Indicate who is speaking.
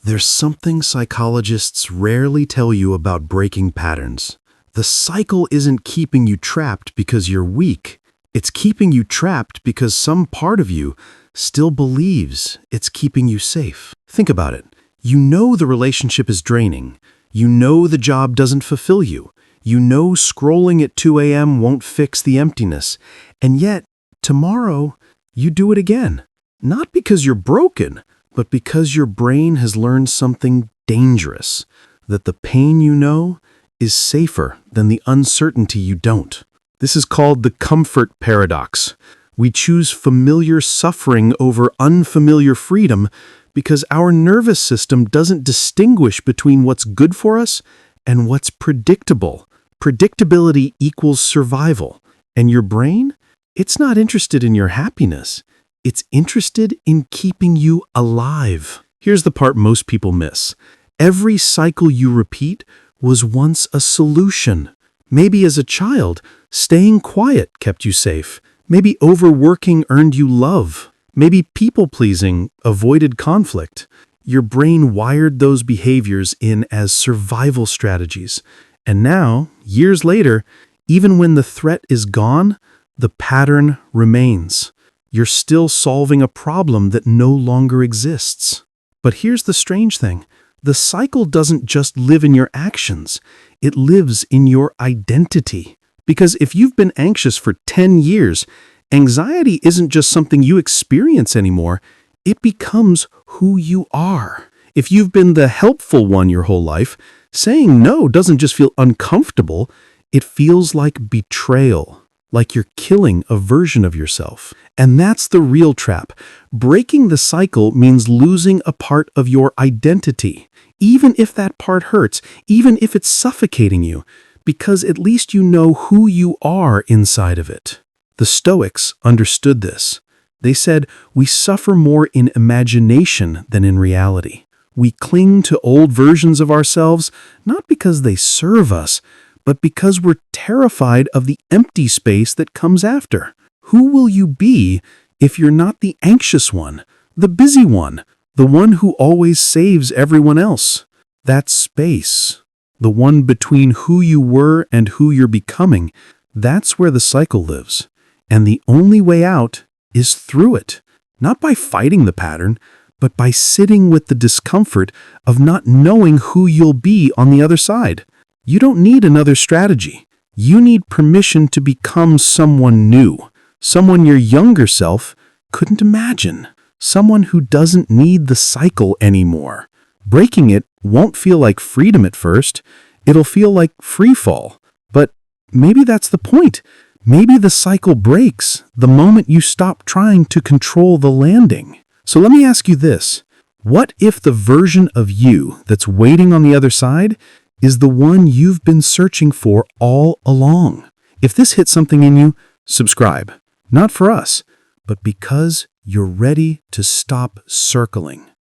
Speaker 1: There's something psychologists rarely tell you about breaking patterns. The cycle isn't keeping you trapped because you're weak. It's keeping you trapped because some part of you still believes it's keeping you safe. Think about it. You know the relationship is draining. You know the job doesn't fulfill you. You know scrolling at 2 a.m. won't fix the emptiness. And yet, tomorrow, you do it again. Not because you're broken, but because your brain has learned something dangerous, that the pain you know is safer than the uncertainty you don't. This is called the comfort paradox. We choose familiar suffering over unfamiliar freedom because our nervous system doesn't distinguish between what's good for us and what's predictable. Predictability equals survival. And your brain, it's not interested in your happiness. It's interested in keeping you alive. Here's the part most people miss. Every cycle you repeat was once a solution. Maybe as a child, staying quiet kept you safe. Maybe overworking earned you love. Maybe people-pleasing avoided conflict. Your brain wired those behaviors in as survival strategies. And now, years later, even when the threat is gone, the pattern remains. You're still solving a problem that no longer exists. But here's the strange thing. The cycle doesn't just live in your actions. It lives in your identity. Because if you've been anxious for 10 years, anxiety isn't just something you experience anymore. It becomes who you are. If you've been the helpful one your whole life, saying no doesn't just feel uncomfortable. It feels like betrayal. Like you're killing a version of yourself. And that's the real trap. Breaking the cycle means losing a part of your identity, even if that part hurts, even if it's suffocating you, because at least you know who you are inside of it. The Stoics understood this. They said, we suffer more in imagination than in reality. We cling to old versions of ourselves, not because they serve us, but because we're terrified of the empty space that comes after. Who will you be if you're not the anxious one, the busy one, the one who always saves everyone else? That space, the one between who you were and who you're becoming, that's where the cycle lives. And the only way out is through it, not by fighting the pattern, but by sitting with the discomfort of not knowing who you'll be on the other side. You don't need another strategy. You need permission to become someone new, someone your younger self couldn't imagine, someone who doesn't need the cycle anymore. Breaking it won't feel like freedom at first. It'll feel like free fall. But maybe that's the point. Maybe the cycle breaks the moment you stop trying to control the landing. So let me ask you this. What if the version of you that's waiting on the other side is the one you've been searching for all along? If this hit something in you, subscribe. Not for us, but because you're ready to stop circling.